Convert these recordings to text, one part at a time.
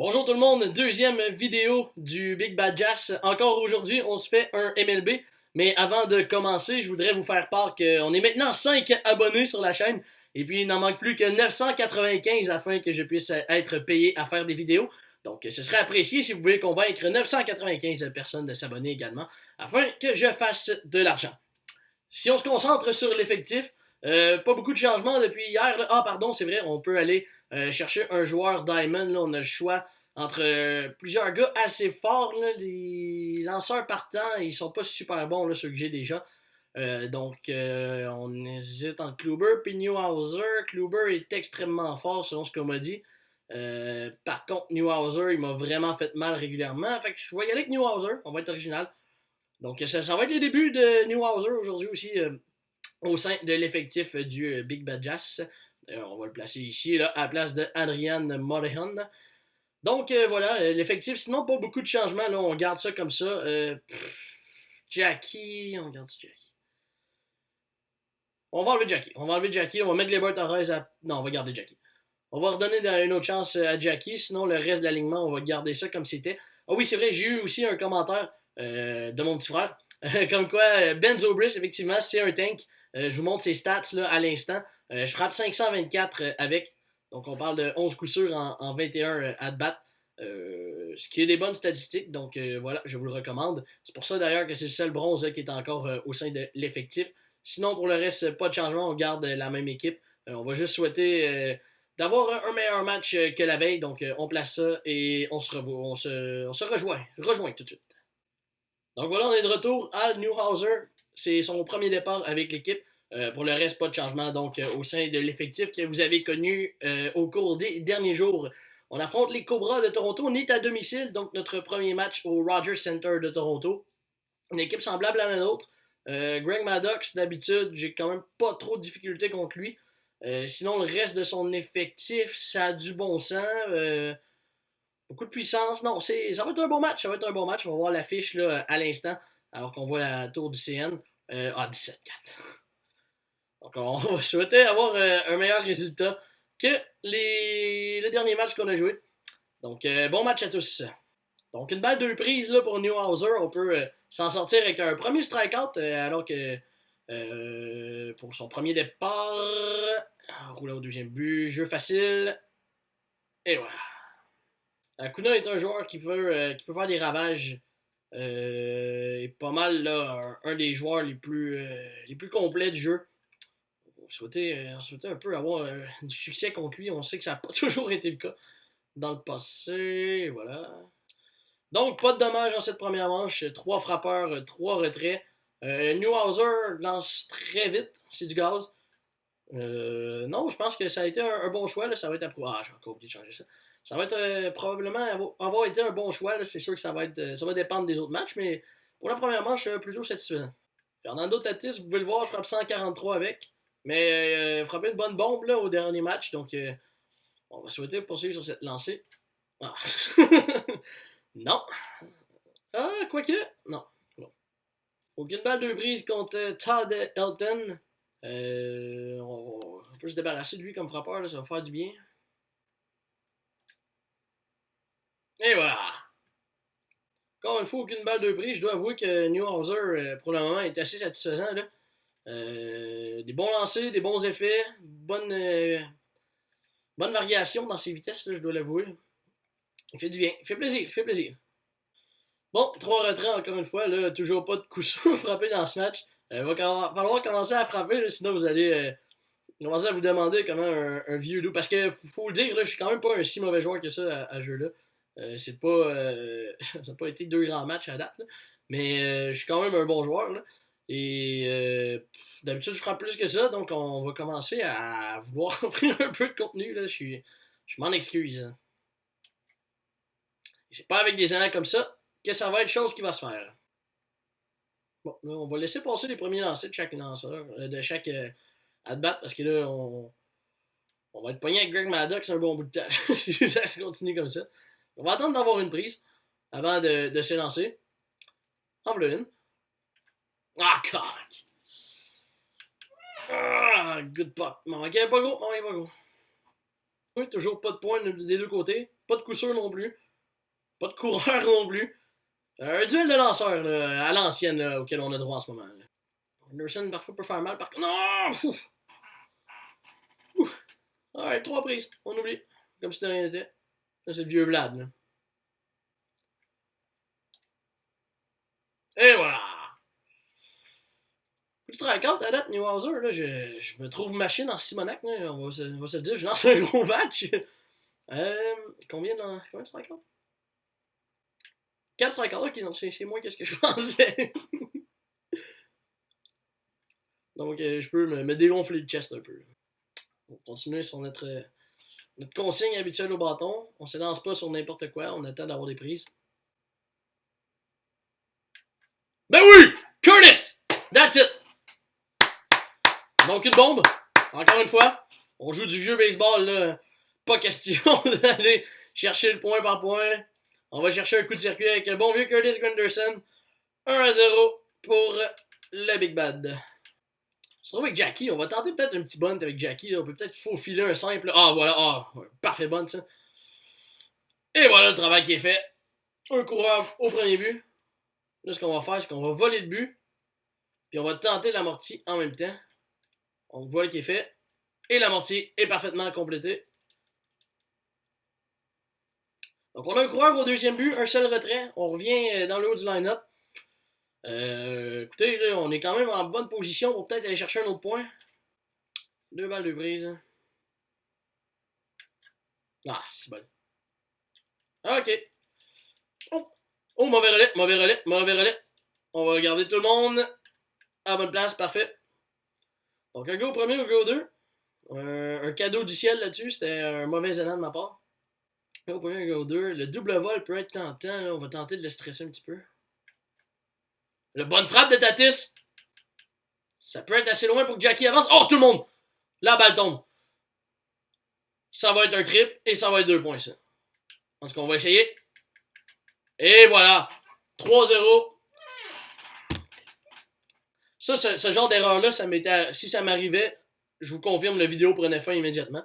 Bonjour tout le monde, deuxième vidéo du Big Bad Jazz. Encore aujourd'hui, on se fait un MLB. Mais avant de commencer, je voudrais vous faire part qu'on est maintenant 5 abonnés sur la chaîne. Et puis, il n'en manque plus que 995 afin que je puisse être payé à faire des vidéos. Donc, ce serait apprécié si vous pouvez convaincre 995 personnes de s'abonner également afin que je fasse de l'argent. Si on se concentre sur l'effectif, pas beaucoup de changements depuis hier. Là. Ah, pardon, c'est vrai, on peut aller chercher un joueur Diamond. Là, on a le choix entre plusieurs gars assez forts. Là, les lanceurs partants, ils sont pas super bons, là, ceux que j'ai déjà. On hésite entre Kluber et Newhouser. Kluber est extrêmement fort selon ce qu'on m'a dit. Par contre, Newhouser, il m'a vraiment fait mal régulièrement. Fait que je vais y aller avec Newhouser. On va être original. Donc, ça va être les débuts de Newhouser aujourd'hui aussi au sein de l'effectif du Big Bad Jazz. On va le placer ici, là, à la place de Adrian Morejon. Donc, voilà, l'effectif. Sinon, pas beaucoup de changements. Là, on garde ça comme ça. Jackie, on garde Jackie. On va enlever Jackie. On va mettre les Torres à... Non, on va garder Jackie. On va redonner une autre chance à Jackie. Sinon, le reste de l'alignement, on va garder ça comme c'était. Ah oui, c'est vrai, j'ai eu aussi un commentaire de mon petit frère. Comme quoi, Ben Zobrist, effectivement, c'est un tank. Je vous montre ses stats là, à l'instant. Je frappe 524 avec. Donc, on parle de 11 coups sûrs en 21 at-bat. Ce qui est des bonnes statistiques. Donc, voilà, je vous le recommande. C'est pour ça, d'ailleurs, que c'est le seul bronze qui est encore au sein de l'effectif. Sinon, pour le reste, pas de changement. On garde la même équipe. On va juste souhaiter d'avoir un meilleur match que la veille. Donc, on place ça et on se rejoint tout de suite. Donc voilà, on est de retour. Al Newhouser, c'est son premier départ avec l'équipe. Pour le reste, pas de changement donc au sein de l'effectif que vous avez connu au cours des derniers jours. On affronte les Cobras de Toronto. On est à domicile, donc notre premier match au Rogers Center de Toronto. Une équipe semblable à la nôtre. Greg Maddux, d'habitude, j'ai quand même pas trop de difficultés contre lui. Sinon, le reste de son effectif, ça a du bon sens. Beaucoup de puissance. Non, ça va être un bon match. On va voir l'affiche là, à l'instant, alors qu'on voit la tour du CN. 17-4. Donc, on va souhaiter avoir un meilleur résultat que le dernier match qu'on a joué. Donc, bon match à tous. Donc, une balle deux prises là, pour Newhouser. On peut s'en sortir avec un premier strikeout, alors que pour son premier départ, roule au deuxième but, jeu facile. Et voilà. Acuna est un joueur qui peut faire des ravages. Et pas mal là, un des joueurs les plus complets du jeu. On souhaitait un peu avoir du succès contre lui. On sait que ça n'a pas toujours été le cas dans le passé. Voilà. Donc, pas de dommages dans cette première manche. 3 frappeurs, 3 retraits. Newhouser lance très vite. C'est du gaz. Non, je pense que ça a été un bon choix. Là. Ça va être approuvé. Ah, j'ai encore oublié de changer ça. Ça va être probablement avoir été un bon choix. Là. C'est sûr que ça va dépendre des autres matchs, mais pour la première manche, plutôt satisfaisant. Fernando Tatis, vous pouvez le voir, je frappe 143 avec. Mais frapper une bonne bombe là, au dernier match. Donc, on va souhaiter poursuivre sur cette lancée. Ah. Non. Ah, quoique. Non. Aucune balle de brise contre Todd Elton. On peut se débarrasser de lui comme frappeur, là, ça va faire du bien. Et voilà! Encore une fois, aucune balle de brise. Je dois avouer que Newhouser, pour le moment, est assez satisfaisant. Là. Des bons lancers, des bons effets, bonne variation dans ses vitesses, là, je dois l'avouer. Il fait du bien, il fait plaisir. Bon, 3 retraits encore une fois, là, toujours pas de coup sûr frappé dans ce match. Il va falloir commencer à frapper, là, sinon vous allez commencer à vous demander comment un vieux loup. Parce que faut le dire, là, je suis quand même pas un si mauvais joueur que ça à ce jeu-là. Ça n'a pas été 2 grands matchs à date, là. Mais je suis quand même un bon joueur. Là. Et d'habitude, je frappe plus que ça, donc on va commencer à vouloir offrir un peu de contenu. Là. Je m'en excuse. Hein. C'est pas avec des années comme ça que ça va être chose qui va se faire. Bon, là, on va laisser passer les premiers lancers de chaque lanceur, de chaque at-bat, parce que là, on va être pogné avec Greg Maddux un bon bout de temps. Si ça continue comme ça. On va attendre d'avoir une prise avant de se lancer. En voilà une. Ah, cock! Ah, good puck. M'en manquait pas gros. Oui, toujours pas de points des deux côtés. Pas de coup sûr non plus. Pas de coureur non plus. Un duel de lanceurs là, à l'ancienne là, auquel on a droit en ce moment. Là. Anderson parfois peut faire mal par contre. Non! Ouais, 3 prises. On oublie. Comme si de rien n'était. Là, c'est le vieux Vlad. Là. Et voilà! Coup de strikeout à date, Newhouser, là, je me trouve machine en Simonac, là, on va se le dire, je lance un gros match. Combien de strikeouts? 4 strikeouts, ok, non, c'est moins que ce que je pensais. Donc, je peux me dégonfler le chest un peu. On va continuer sur notre consigne habituelle au bâton. On se lance pas sur n'importe quoi, on attend d'avoir des prises. Ben oui! Curtis! That's it! Donc, une bombe, encore une fois. On joue du vieux baseball, là. Pas question d'aller chercher le point par point. On va chercher un coup de circuit avec le bon vieux Curtis Granderson. 1-0 pour le Big Bad. On se retrouve avec Jackie. On va tenter peut-être un petit bunt avec Jackie. Là. On peut peut-être faufiler un simple. Ah, voilà. Ah, parfait bunt, ça. Et voilà le travail qui est fait. Un coureur au premier but. Là, ce qu'on va faire, c'est qu'on va voler le but. Puis on va tenter l'amorti en même temps. On voit qui est fait. Et l'amorti est parfaitement complété. Donc on a un coureur au deuxième but, un seul retrait. On revient dans le haut du line-up. Écoutez, là, on est quand même en bonne position pour peut-être aller chercher un autre point. 2 balles de brise. Ah, c'est bon. Ok. Oh, mauvais relais. On va regarder tout le monde à la bonne place, parfait. Donc un go au premier, un go au deux. Un cadeau du ciel là-dessus, c'était un mauvais élan de ma part. Un go au premier, un go au deux. Le double vol peut être tentant, là. On va tenter de le stresser un petit peu. Le bonne frappe de Tatis. Ça peut être assez loin pour que Jackie avance. Oh, tout le monde! La balle tombe. Ça va être un triple et ça va être 2 points, ça. En tout cas, on va essayer. Et voilà. 3-0. Ça, ce genre d'erreur-là, si ça m'arrivait, je vous confirme, la vidéo prenait fin immédiatement.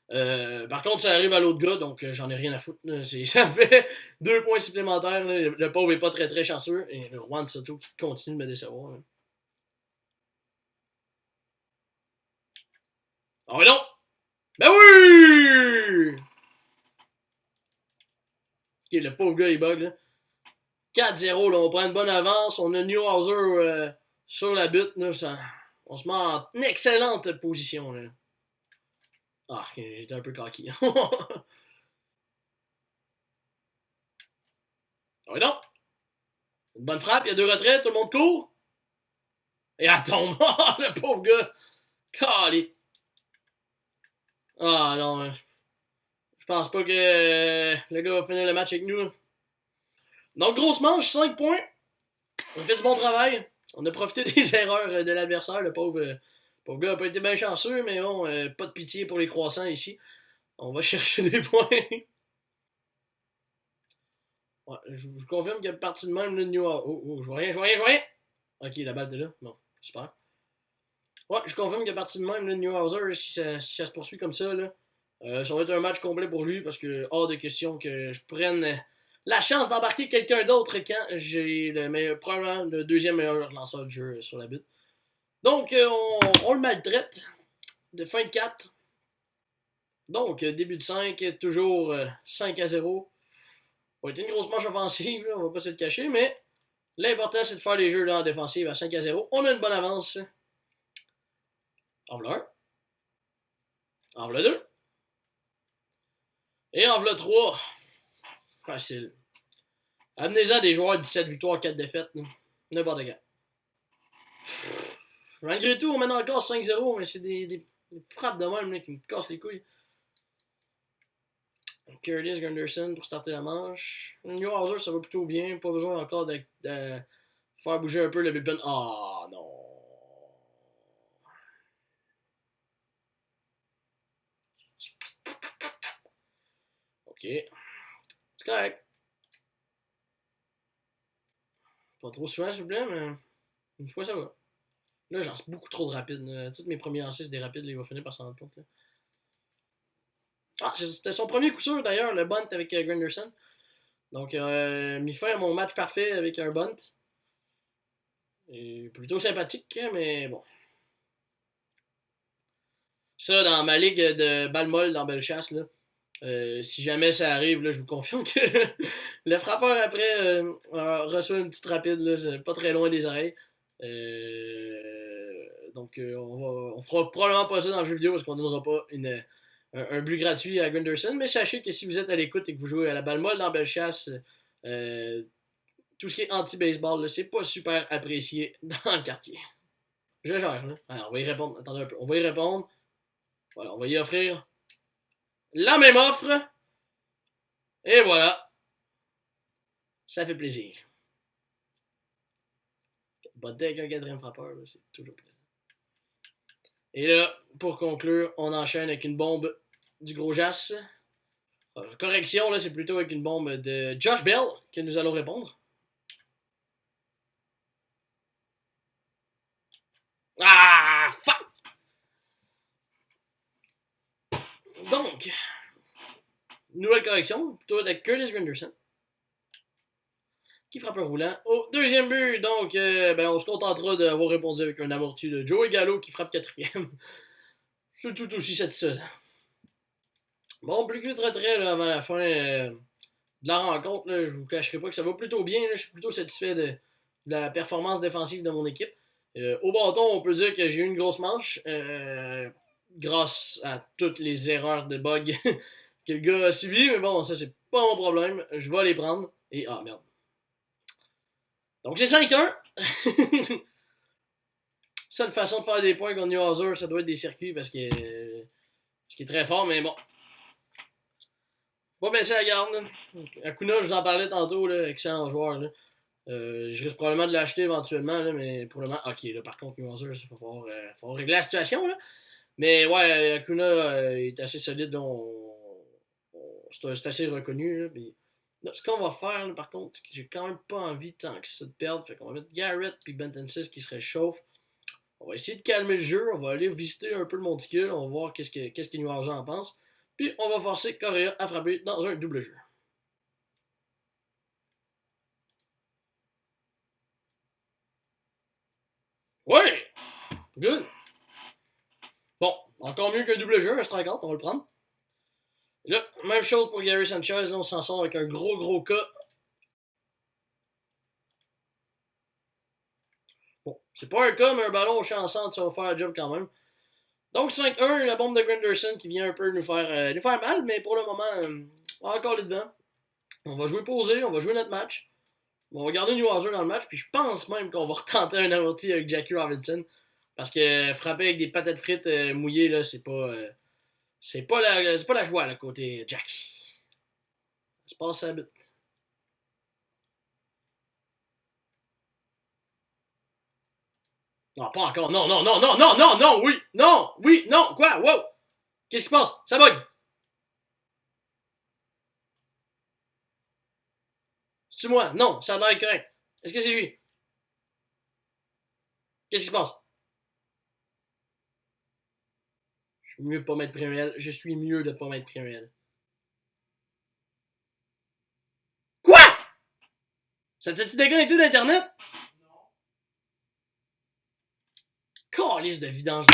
Par contre, ça arrive à l'autre gars, donc j'en ai rien à foutre. Ça fait 2 points supplémentaires. Là. Le pauvre est pas très très chanceux. Et le Juan Soto qui continue de me décevoir. Là. Ah oui, non! Ben oui! Ok, le pauvre gars, il bug, là. 4-0, là, on prend une bonne avance. On a Newhouser sur la butte, là. On se met en excellente position, là. Ah, j'étais un peu coquille. Ah oui, non! Une bonne frappe, il y a 2 retraits, tout le monde court. Et elle tombe. Ah, le pauvre gars. Calé. Ah non, je pense pas que le gars va finir le match avec nous. Là. Donc, grosse manche, 5 points. On a fait du bon travail. On a profité des erreurs de l'adversaire. Le pauvre gars n'a pas été bien chanceux, mais bon, pas de pitié pour les croissants ici. On va chercher des points. Ouais, je vous confirme qu'il y a parti de même le New York. Oh, je vois rien. Ok, la balle est là. Bon, super. Ouais, je confirme qu'il y a parti de même le Newhouser si ça se poursuit comme ça. Là. Ça va être un match complet pour lui parce que hors de question que je prenne la chance d'embarquer quelqu'un d'autre quand j'ai probablement le deuxième meilleur lanceur de jeu sur la butte. Donc, on le maltraite de fin de 4. Donc, début de 5, toujours 5-0. Ça va être une grosse manche offensive, là, on va pas se le cacher, mais l'important c'est de faire les jeux là, en défensive à 5-0. On a une bonne avance. En voilà 1. En voilà 2. Et en voilà 3. Facile. Amenez-en des joueurs 17 victoires, 4 défaites. N'importe quand. Malgré tout, on mène encore 5-0, mais c'est des frappes de même là, qui me cassent les couilles. Curtis Granderson pour starter la manche. Newhouser, ça va plutôt bien. Pas besoin encore de faire bouger un peu le bullpen. Ah non. Ok. C'est correct. Pas trop souvent, s'il vous plaît, mais une fois, ça va. Là, j'en suis beaucoup trop de rapide. Toutes mes premiers lancers, c'est des rapides. Là, il va finir par s'en rendre compte. Là. Ah, c'était son premier coup sûr d'ailleurs, le bunt avec Granderson. Donc, mis fin à mon match parfait avec un bunt. Et plutôt sympathique, mais bon. Ça, dans ma ligue de balle molle dans Bellechasse, là, si jamais ça arrive, là, je vous confirme que le frappeur après reçoit une petite rapide, là, c'est pas très loin des oreilles. Donc, on fera probablement pas ça dans le jeu vidéo parce qu'on donnera pas un but gratuit à Granderson. Mais sachez que si vous êtes à l'écoute et que vous jouez à la balle molle dans Bellechasse, tout ce qui est anti-baseball, c'est pas super apprécié dans le quartier. Je gère, là. Alors, on va y répondre. Attendez un peu. On va y répondre. Voilà, on va y offrir la même offre. Et voilà. Ça fait plaisir. Botter avec un quatrième frappeur, c'est toujours plaisant. Et là, pour conclure, on enchaîne avec une bombe du gros Jas. Correction, là, c'est plutôt avec une bombe de Josh Bell que nous allons répondre. Ah, fuck! Donc, nouvelle correction, plutôt avec Curtis Granderson, qui frappe un roulant au deuxième but. Donc, on se contentera d'avoir répondu avec un amorti de Joey Gallo qui frappe quatrième. C'est tout aussi satisfaisant. Bon, plus vite retrait là, avant la fin de la rencontre. Là, je vous cacherai pas que ça va plutôt bien. Là, je suis plutôt satisfait de la performance défensive de mon équipe. Au bâton, on peut dire que j'ai eu une grosse manche grâce à toutes les erreurs de bug que le gars a subies. Mais bon, ça, c'est pas mon problème. Je vais les prendre. Et ah, merde. Donc, c'est 5-1. Seule façon de faire des points contre New Hauser, ça doit être des circuits parce que ce qui est très fort, mais bon. Pas baisser la garde. Acuna, je vous en parlais tantôt, là, excellent joueur. Là. Je risque probablement de l'acheter éventuellement, là, mais pour le moment, ok, là, par contre, New Hauser, il va falloir régler la situation. Là. Mais ouais, Acuna est assez solide. C'est assez reconnu. Là, puis, là, ce qu'on va faire, là, par contre, c'est que j'ai quand même pas envie tant que ça de perdre. Fait qu'on va mettre Garrett puis Benton 6 qui se réchauffe. On va essayer de calmer le jeu. On va aller visiter un peu le monticule. On va voir qu'est-ce que New Hauser en pense. Puis on va forcer Correa à frapper dans un double jeu. Ouais! Good! Bon, encore mieux qu'un double jeu, un strikeout, on va le prendre. Et là, même chose pour Gary Sanchez, là, on s'en sort avec un gros cas. Bon, c'est pas un cas, mais un ballon au champ centre, ça va faire le job quand même. Donc 5-1, la bombe de Granderson qui vient un peu nous faire mal, mais pour le moment, on va encore les devant. On va jouer posé, on va jouer notre match. On va garder New Hauser dans le match, puis je pense même qu'on va retenter un amorti avec Jackie Robinson. Parce que frapper avec des patates frites mouillées, là, c'est pas la joie, là, côté Jackie. Ça se passe à la bite. Non, pas encore. Non, oui, non, quoi, wow. Qu'est-ce qui se passe? Ça bug. C'est moi? Non, ça a l'air correct. Est-ce que c'est lui? Qu'est-ce qui se passe? Je suis mieux de pas mettre prix réel. Je suis mieux de pas mettre prix réel. Quoi? Ça t'a-tu déconnecté d'Internet? Non. Calice de vidange.